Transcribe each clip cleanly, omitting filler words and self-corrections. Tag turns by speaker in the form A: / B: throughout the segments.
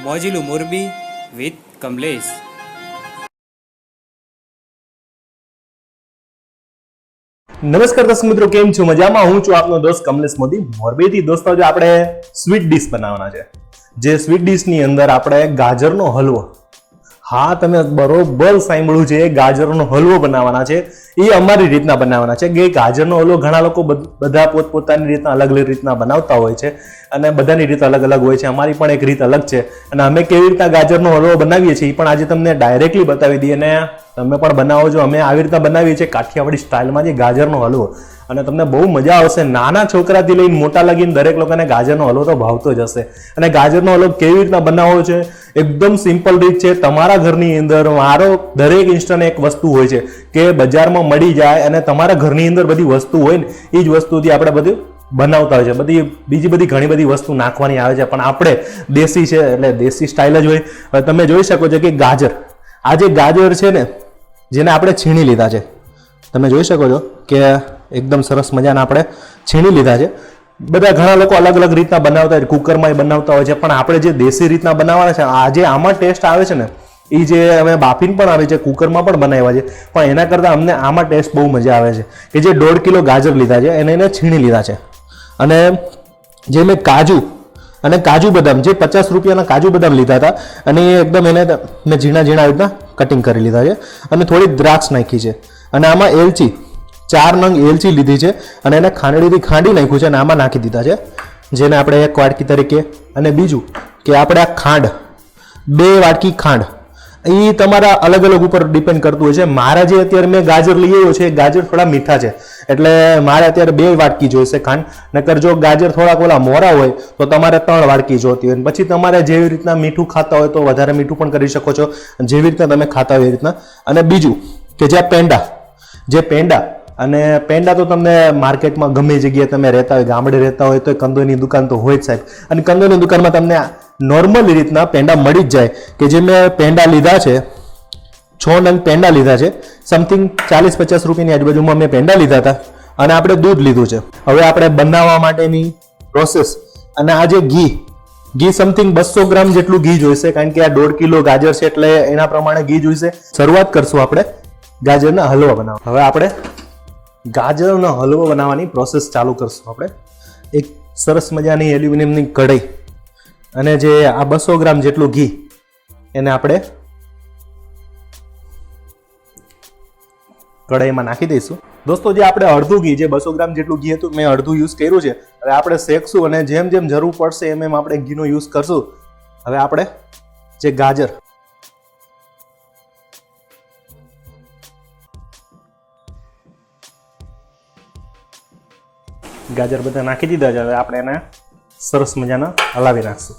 A: મોજીલું Morbi with Kamlesh.
B: નમસ્કાર દર્શક મિત્રો, કેમ છો? મજામાં? હું છું આપનો દોસ્ત કમલેશ મોદી મોરબીથી. દોસ્તો આજે આપણે સ્વીટ ડીશ બનાવવાના છે. જે સ્વીટ ડીશની અંદર આપણે ગાજરનો હલવો, હા તમે બરોબર સાંભળ્યું છે, ગાજરનો હલવો બનાવવાના છે. એ અમારી રીતના બનાવવાના છે. કે ગાજરનો હલવો ઘણા લોકો બધા પોતપોતાની રીતના અલગ અલગ રીતના બનાવતા હોય છે અને બધાની રીત અલગ અલગ હોય છે. અમારી પણ એક રીત અલગ છે અને અમે કેવી રીતના ગાજરનો હલવો બનાવીએ છીએ એ પણ આજે તમને ડાયરેક્ટલી બતાવી દઈએ અને તમે પણ બનાવો છો. અમે આવી રીતના બનાવીએ છીએ કાઠિયાવાડી સ્ટાઇલમાં જે ગાજરનો હલવો, અને તમને બહુ મજા આવશે. નાના છોકરાથી લઈને મોટા લગીને દરેક લોકોને ગાજરનો હલવો તો ભાવતો જ હશે. અને ગાજરનો હલવો કેવી રીતના બનાવવો છે, એકદમ સિમ્પલ રીત છે. તમારા ઘરની અંદર મારો દરેક ઇન્સ્ટન્ટ એક વસ્તુ હોય છે કે બજારમાં મળી જાય અને તમારા ઘરની અંદર બધી વસ્તુ હોય ને એ જ વસ્તુથી આપણે બધું બનાવતા હોય છે. બીજી બધી ઘણી બધી વસ્તુ નાખવાની આવે છે, પણ આપણે દેશી છે એટલે દેશી સ્ટાઇલ જ હોય. હવે તમે જોઈ શકો છો કે ગાજર, આ જે ગાજર છે ને જેને આપણે છીણી લીધા છે, તમે જોઈ શકો છો કે એકદમ સરસ મજાના આપણે છીણી લીધા છે. બધા ઘણા લોકો અલગ અલગ રીતના બનાવતા હોય, કુકરમાં બનાવતા હોય છે, પણ આપણે જે દેશી રીતના બનાવવાના છે, આજે આમાં ટેસ્ટ આવે છે ને એ જે અમે બાફીને પણ આવે છે, કુકરમાં પણ બનાવ્યા છે, પણ એના કરતાં અમને આમાં ટેસ્ટ બહુ મજા આવે છે. કે જે 1.5 કિલો ગાજર લીધા છે એને છીણી લીધા છે, અને જે મેં કાજુ બદામ, જે 50 રૂપિયાના કાજુ બદામ લીધા હતા અને એ એકદમ એને મેં ઝીણા ઝીણા રીતના કટિંગ કરી લીધા છે, અને થોડી દ્રાક્ષ નાખી છે. અને આમાં એલચી 4 નંગ એલચી લીધી છે અને એને ખાંડડીથી ખાંડી નાખ્યું છે અને આમાં નાખી દીધા છે, જેને આપણે 1 વાટકી તરીકે. અને બીજું કે આપણે આ ખાંડ 2 વાટકી ખાંડ, એ તમારા અલગ અલગ ઉપર ડિપેન્ડ કરતું હોય છે. મારા જે અત્યારે મેં ગાજર લઈ આવ્યો છે, ગાજર થોડા મીઠા છે એટલે મારે અત્યારે 2 વાટકી જોઈશે ખાંડ. નકર જો ગાજર થોડાક ઓલા મોરા હોય તો તમારે 3 વાટકી જોતી હોય. પછી તમારે જેવી રીતના મીઠું ખાતા હોય તો વધારે મીઠું પણ કરી શકો છો, જેવી રીતના તમે ખાતા હોય એ રીતના. અને બીજું કે જે પેંડા અને પેંડા તો તમને માર્કેટમાં ગમે જગ્યાએ તમે રહેતા હોય, ગામડે રહેતા હોય તો કંદોઈની દુકાન તો હોય જ સાહેબ. અને કંદોઈની દુકાનમાં તમને નોર્મલી રીતના પેંડા મળી જ જાય. કે જે મેં પેંડા લીધા છે, 6 નંગ પેંડા લીધા છે, સમથિંગ 40-50 રૂપિયાની આજુબાજુમાં મેં પેંડા લીધા હતા. અને આપણે દૂધ લીધું છે. હવે આપણે બનાવવા માટેની પ્રોસેસ, અને આ જે ઘી સમથિંગ 200 ગ્રામ જેટલું ઘી જોઈશે, કારણ કે આ 1.5 કિલો ગાજર છે એટલે એના પ્રમાણે ઘી જોઈશે. શરૂઆત કરશું આપણે ગાજરના હલવા બનાવવા. હવે આપણે ગાજરનો હલવો બનાવવાની પ્રોસેસ ચાલુ કરશું. આપણે એક સરસ મજાની એલ્યુમિનિયમની કઢાઈ અને જે આ 200 ગ્રામ જેટલું ઘી એને આપણે કઢાઈમાં નાખી દઈશું. દોસ્તો જે આપણે અડધું ઘી, જે 200 ગ્રામ જેટલું ઘી હતું, મેં અડધું યુઝ કર્યું છે. હવે આપણે શેકશું અને જેમ જેમ જરૂર પડશે એમ આપણે ઘીનો યુઝ કરશું. હવે આપણે જે ગાજર બધા નાખી દીધા છે. હવે આપણે એને સરસ મજાના હલાવી નાખશું.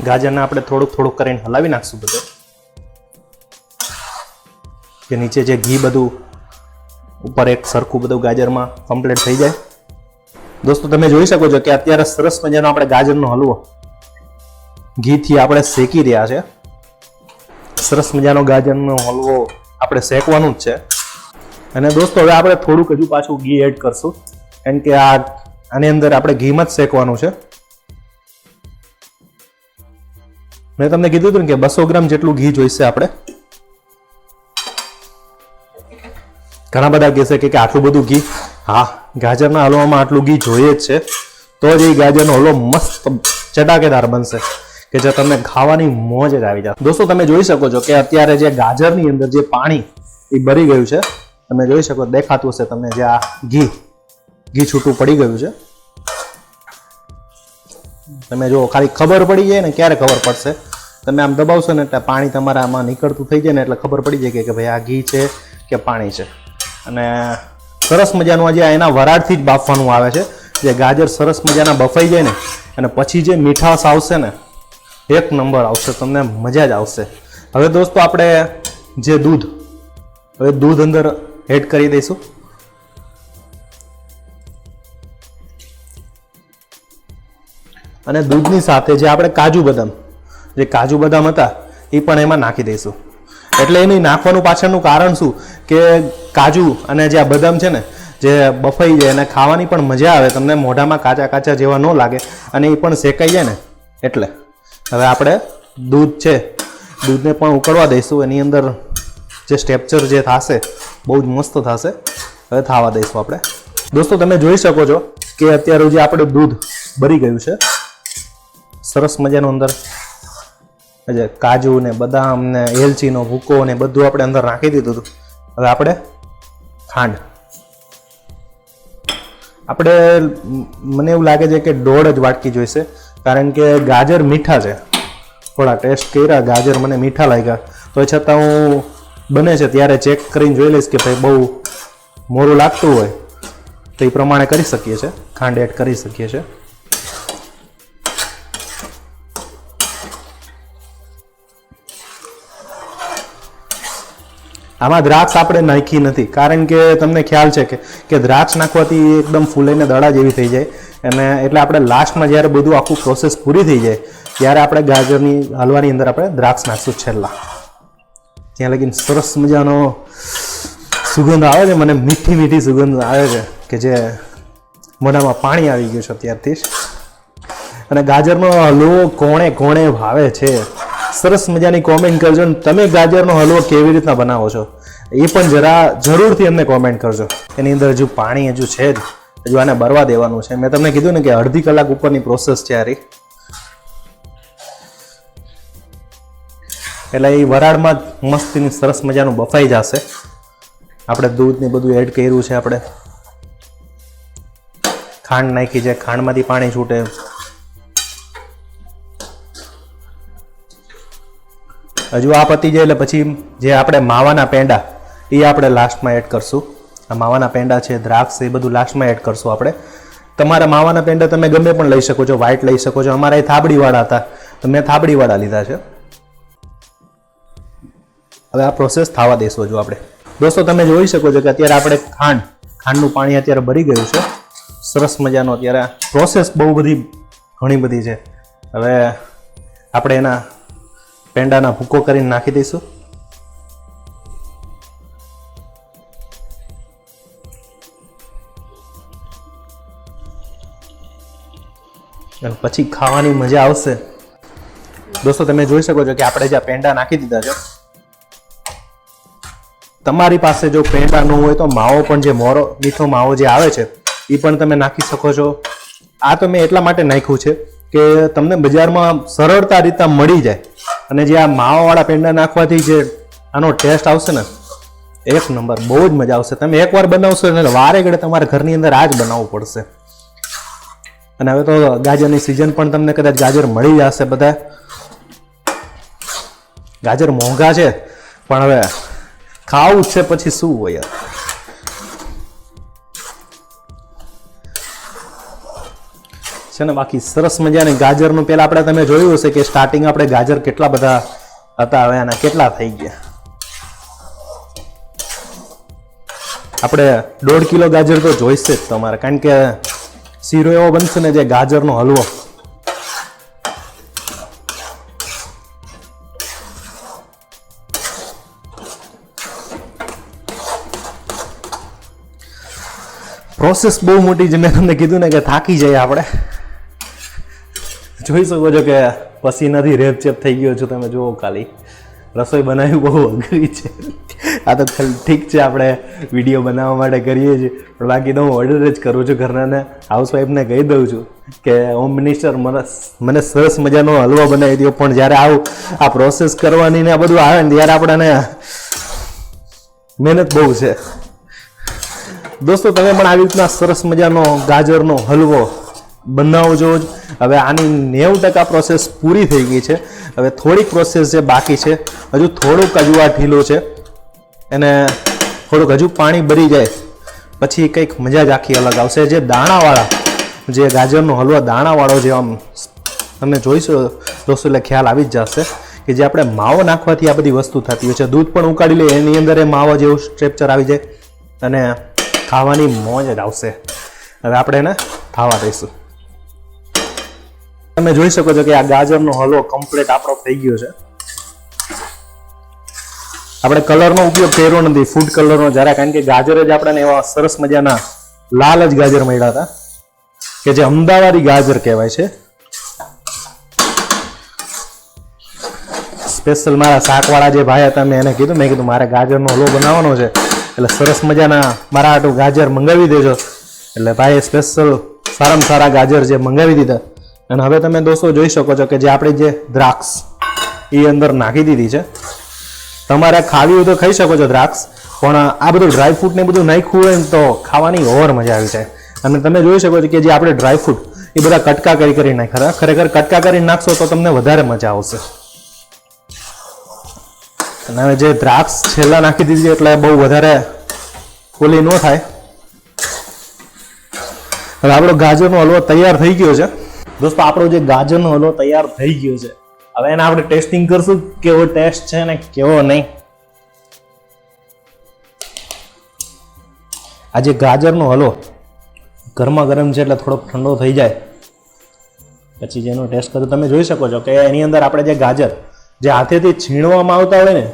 B: ગાજરને આપણે થોડુંક કરીને હલાવી નાખશું બધું, કે નીચે જે ઘી બધું ઉપર એક સરખું બધું ગાજરમાં કમ્પ્લીટ થઈ જાય. દોસ્તો તમે જોઈ શકો છો કે અત્યારે સરસ મજાનો આપણે ગાજરનો હલવો ઘીથી આપણે શેકી રહ્યા છે. સરસ મજાનો ગાજરનો હલવો આપણે શેકવાનું જ છે. અને દોસ્તો હવે આપણે થોડુંક હજુ પાછું ઘી એડ કરશું, કારણ કે આની અંદર આપણે ઘીમાં જ શેકવાનું છે. મેં તમને કીધું હતું ને કે 200 ગ્રામ જેટલું ઘી જોઈશે આપણે. ઘણા બધા કહેશે કે આટલું બધું ઘી, હા ગાજરના હલવામાં આટલું ઘી જોઈએ જ છે, તો જ એ ગાજરનો હલવો મસ્ત ચટાકેદાર બનશે, કે જે તમને ખાવાની મોજ જ આવી જાય. દોસ્તો તમે જોઈ શકો છો કે અત્યારે જે ગાજરની અંદર જે પાણી એ ભરી ગયું છે, તમે જોઈ શકો, દેખાતું હશે તમને, જે આ ઘી છૂટું પડી ગયું છે. તમે જો ખાલી ખબર પડી જાય ને, ક્યારે ખબર પડશે, તમે આમ દબાવશો ને એટલે પાણી તમારા આમાં નીકળતું થઈ જાય ને એટલે ખબર પડી જાય કે ભાઈ આ ઘી છે કે પાણી છે. અને સરસ મજાનું આજે એના વરાળથી જ બાફવાનું આવે છે. જે ગાજર સરસ મજાના બફાઈ જાય ને અને પછી જે મીઠાશ આવશે ને, 1 નંબર આવશે, તમને મજા જ આવશે. હવે દોસ્તો આપણે જે દૂધ અંદર એડ કરી દઈશું. અને દૂધની સાથે જે આપણે કાજુ બદામ હતા એ પણ એમાં નાખી દઈશું. એટલે એની નાખવાનું પાછળનું કારણ શું, કે કાજુ અને જે આ બદામ છે ને જે બફાઈ જાય અને ખાવાની પણ મજા આવે, તમને મોઢામાં કાચા કાચા જેવા ન લાગે અને એ પણ શેકાઈ જાય ને એટલે. હવે આપણે દૂધ છે, દૂધને પણ ઉકળવા દઈશું. એની અંદર જે સ્ટેપચર જે થશે બહુ જ મસ્ત થશે. હવે થવા દઈશું આપણે. દોસ્તો તમે જોઈ શકો છો કે અત્યારે જે આપણે દૂધ ભરી ગયું છે સરસ મજાનું. અંદર જે કાજુ ને બદામ ને એલચીનો ભૂકો ને બધું આપણે અંદર નાખી દીધું હતું. હવે આપણે ખાંડ, આપણે મને એવું લાગે છે કે 1.5 જ વાટકી જોઈશે, કારણ કે ગાજર મીઠા છે. થોડા ટેસ્ટ કર્યા, ગાજર મને મીઠા લાગ્યા, તો છતાં હું બને છે ત્યારે ચેક કરીને જોઈ લઈશ કે ભાઈ બહુ મોરું લાગતું હોય તો એ પ્રમાણે કરી શકીએ છીએ, ખાંડ એડ કરી શકીએ છીએ. આમાં દ્રાક્ષ આપણે નાખી નથી, કારણ કે તમને ખ્યાલ છે કે દ્રાક્ષ નાખવાથી એકદમ ફૂલાઈને દડા જેવી થઈ જાય. અને એટલે આપણે લાસ્ટમાં જ્યારે બધું આખું પ્રોસેસ પૂરી થઈ જાય ત્યારે આપણે ગાજરની હલવાની અંદર આપણે દ્રાક્ષ નાખશું છેલ્લા. ત્યાં લગીને સરસ મજાનો સુગંધ આવે છે, મને મીઠી મીઠી સુગંધ આવે છે કે જે મોઢામાં પાણી આવી ગયું છે અત્યારથી જ. અને ગાજરનો હલવો કોણે કોણે ભાવે છે સરસ મજાની કોમેન્ટ કરજો. ને તમે ગાજરનો હલવો કેવી રીતના બનાવો છો એ પણ જરૂરથી અમને કોમેન્ટ કરજો. એની અંદર હજુ પાણી હજુ છે જ, હજુ આને બરવા દેવાનું છે. મેં તમને કીધું ને કે અડધી કલાક ઉપરની પ્રોસેસ છે આરી. એટલે એ વરાળમાં મસ્તીની સરસ મજાનું બફાઈ જશે. આપણે દૂધ ને બધું એડ કર્યું છે, આપણે ખાંડ નાખી છે, ખાંડમાંથી પાણી છૂટે. હજુ આ પતી જાય એટલે પછી જે આપણે માવાના પેંડા એ આપણે લાસ્ટમાં એડ કરશું. આ માવાના પેંડા છે, દ્રાક્ષ એ બધું લાસ્ટમાં એડ કરશું આપણે. તમારા માવાના પેંડા તમે ગમે પણ લઈ શકો છો, વ્હાઈટ લઈ શકો છો. અમારા એ થાબડીવાળા હતા તો મેં થાબડીવાળા લીધા છે. હવે આ પ્રોસેસ થવા દઈશું હજુ આપણે. દોસ્તો તમે જોઈ શકો છો કે અત્યારે આપણે ખાંડનું પાણી અત્યારે ભરી ગયું છે સરસ મજાનો. અત્યારે પ્રોસેસ બહુ બધી ઘણી બધી છે. હવે આપણે એના પેંડાના ભૂકો કરીને નાખી દઈશું. અને પછી ખાવાની મજા આવશે. દોસ્તો તમે જોઈ શકો છો કે આપણે જે પેંડા નાખી દીધા છે. તમારી પાસે જો પેંડા ન હોય તો માવો પણ જે મીઠો માવો જે આવે છે એ પણ તમે નાખી શકો છો. આ તો મેં એટલા માટે નાખ્યું છે કે તમને બજારમાં સરળતા રીતના મળી જાય. અને જે આ માવાવાળા પેંડા નાખવાથી જે આનો ટેસ્ટ આવશે ને એક નંબર, બહુ જ મજા આવશે. તમે એકવાર બનાવશો એટલે વારે ઘડે તમારે ઘરની અંદર આ જ બનાવવું પડશે. અને હવે તો ગાજરની સિઝન પણ તમને કદાચ ગાજર મળી જશે. બધા ગાજર મોંઘા છે પણ હવે ખાવું જ છે, પછી શું હોય યાર. છે ને બાકી સરસ મજાની ગાજરનું પેલા આપણે તમે જોયું હશે કે સ્ટાર્ટિંગ આપણે ગાજર કેટલા બધા હતા, હવે આના કેટલા થઈ ગયા. આપણે 1.5 કિલો ગાજર તો જોઈશે જ તમારે, કારણ કે શીરો એવો બનશે ને જે ગાજરનો હલવો. પ્રોસેસ બહુ મોટી છે, મેં તમને કીધું ને કે થાકી જાય આપણે. જોઈ શકો છો કે પસીનાથી રેપચેપ થઈ ગયો છું. તમે જુઓ ખાલી રસોઈ બનાવી બહુ અઘરી છે. આ તો ઠીક છે આપણે વિડીયો બનાવવા માટે કરીએ છીએ, પણ બાકી તો હું ઓર્ડર જ કરું છું ઘરનાને. હાઉસવાઈફને કહી દઉં છું કે હોમ મિનિસ્ટર મને સરસ મજાનો હલવો બનાવી દો. પણ જ્યારે આ પ્રોસેસ કરવાની ને આ બધું આવે ને ત્યારે આપણને મહેનત બહુ છે. દોસ્તો તમે પણ આવી રીતના સરસ મજાનો ગાજરનો હલવો બનાવજો જ. હવે આની 90% પ્રોસેસ પૂરી થઈ ગઈ છે. હવે થોડીક પ્રોસેસ જે બાકી છે, હજુ થોડુંક હજુ આ ઢીલું છે. અને થોડુંક હજુ પાણી ભરી જાય પછી કંઈક મજા જ આખી અલગ આવશે. જે દાણાવાળા જે ગાજરનો હલવો દાણાવાળો જે આમ તમે જોઈશો દોસ્તો એટલે ખ્યાલ આવી જ જશે કે જે આપણે માવો નાખવાથી આ બધી વસ્તુ થતી હોય છે. દૂધ પણ ઉકાળી લે એની અંદર એ માવો જેવું સ્ટ્રક્ચર આવી જાય અને ખાવાની મોજ જ આવશે. હવે આપણે એને ખાવા દઈશું. તમે જોઈ શકો છો કે આ ગાજરનો હલવો કમ્પ્લીટ આપણો થઈ ગયો છે. આપણે કલરનો ઉપયોગ કર્યો નથી, ફૂડ કલરનો જરા, કારણ કે ગાજર જ આપણને એવા સરસ મજાના લાલ જ ગાજર મળ્યા હતા કે જે અમદાવાદી ગાજર કહેવાય છે. સ્પેશિયલ મારા શાકવાળા જે ભાઈ હતા મેં એને કીધું, મેં કીધું મારે ગાજરનો હલવો બનાવવાનો છે, એટલે સરસ મજાના મારા હાટું ગાજર મંગાવી દેજો. એટલે ભાઈએ સ્પેશિયલ સારામાં સારા ગાજર જે મંગાવી દીધા. અને હવે તમે દોસ્તો જોઈ શકો છો કે જે આપણે જે દ્રાક્ષ એ અંદર નાખી દીધી છે. તમારે ખાવી હોય તો ખાઈ શકો છો દ્રાક્ષ, પણ આ બધું ડ્રાયફ્રૂટ ને બધું નાખ્યું હોય ને તો ખાવાની ઓર મજા આવી જાય. અને તમે જોઈ શકો છો કે જે આપણે ડ્રાયફ્રૂટ એ બધા કટકા કરી નાખ્યા. ખરેખર કટકા કરી નાખશો તો તમને વધારે મજા આવશે. અને હવે જે દ્રાક્ષ છેલ્લા નાખી દીધી એટલે બહુ વધારે ફૂલી ન થાય. હવે આપણો ગાજરનો હલવો તૈયાર થઈ ગયો છે દોસ્તો. આપણો જે ગાજરનો હલવો તૈયાર થઈ ગયો છે. હવે એને આપણે ટેસ્ટિંગ કરશું કેવો ટેસ્ટ છે ને કેવો નહીં. આ જે ગાજરનો હલવો ગરમા ગરમ છે એટલે થોડોક ઠંડો થઈ જાય પછી જેનો ટેસ્ટ કરો. તમે જોઈ શકો છો કે એની અંદર આપણે જે ગાજર જે હાથેથી છીણવામાં આવતા હોય ને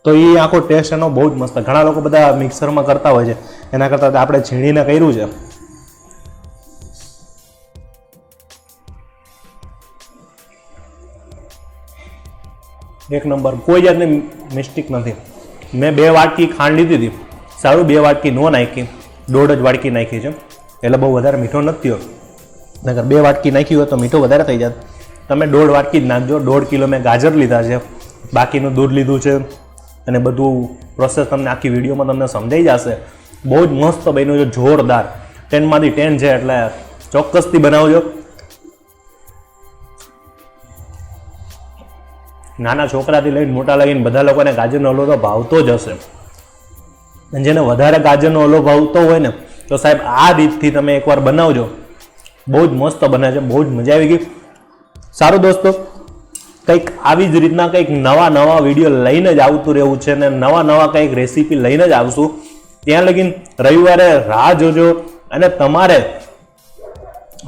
B: તો એ આખો ટેસ્ટ એનો બહુ જ મસ્ત. ઘણા લોકો બધા મિક્સરમાં કરતા હોય છે, એના કરતાં આપણે છીણીને કર્યું છે. એક નંબર, કોઈ જાતની મિસ્ટેક નથી. મેં 2 વાટકી ખાંડ લીધી હતી, સારું 2 વાટકી ન નાખી, 1.5 જ વાટકી નાખી છે, એટલે બહુ વધારે મીઠો નથી થયો. નકર 2 વાટકી નાખી હોય તો મીઠો વધારે થઈ જાય. તમે 1.5 વાટકી જ નાખજો. 1.5 કિલો મેં ગાજર લીધા છે, બાકીનું દૂધ લીધું છે, અને બધું પ્રોસેસ તમને આખી વિડીયોમાં તમને સમજાઈ જશે. બહુ જ મસ્ત બન્યું છે, જોરદાર. 10 માંથી 10 છે, એટલે ચોક્કસથી બનાવજો. નાના છોકરાથી લઈને મોટા લગીને બધા લોકોને ગાજરનો હલવો તો ભાવતો જ હશે. અને જેને વધારે ગાજરનો હલવો ભાવતો હોય ને તો સાહેબ આ રીતથી તમે એકવાર બનાવજો. બહુ જ મસ્ત બને છે, બહુ જ મજા આવી ગઈ. સારું દોસ્તો, કંઈક આવી જ રીતના કંઈક નવા વિડીયો લઈને જ આવતું રહેવું છે, ને નવા કંઈક રેસીપી લઈને જ આવશું. ત્યાં લગીને રવિવારે રાહ જોજો. અને તમારે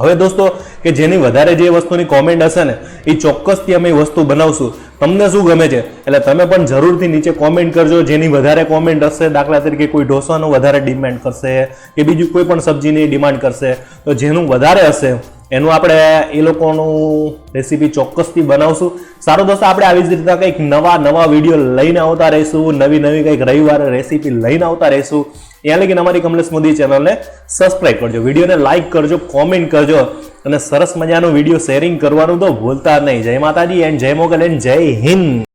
B: હવે દોસ્તો કે જેની વધારે જે વસ્તુની કોમેન્ટ હશે ને એ ચોક્કસથી અમે એ વસ્તુ બનાવશું. તમને શું ગમે છે એટલે તમે પણ જરૂરથી નીચે કોમેન્ટ કરજો. જેની વધારે કોમેન્ટ હશે, દાખલા તરીકે કોઈ ઢોસાનું વધારે ડિમાન્ડ કરશે કે બીજું કોઈ પણ સબ્જીની ડિમાન્ડ કરશે, તો જેનું વધારે હશે એનું આપણે એ લોકોનું રેસીપી ચોક્કસથી બનાવશું. સારું દોસ્તો, આપણે આવી જ રીતના કંઈક નવા વિડીયો લઈને આવતા રહીશું. નવી કંઈક રવિવારે રેસીપી લઈને આવતા રહીશું. ત્યાં લગીને અમારી કમલેશ મોદી ચેનલને સબસ્ક્રાઈબ કરજો, વિડીયોને લાઇક કરજો, કોમેન્ટ કરજો, અને સરસ મજાનો વિડીયો શેરિંગ કરવાનું તો ભૂલતા નહીં. જય માતાજી એન્ડ જય મોગલ એન્ડ જય હિન્દ.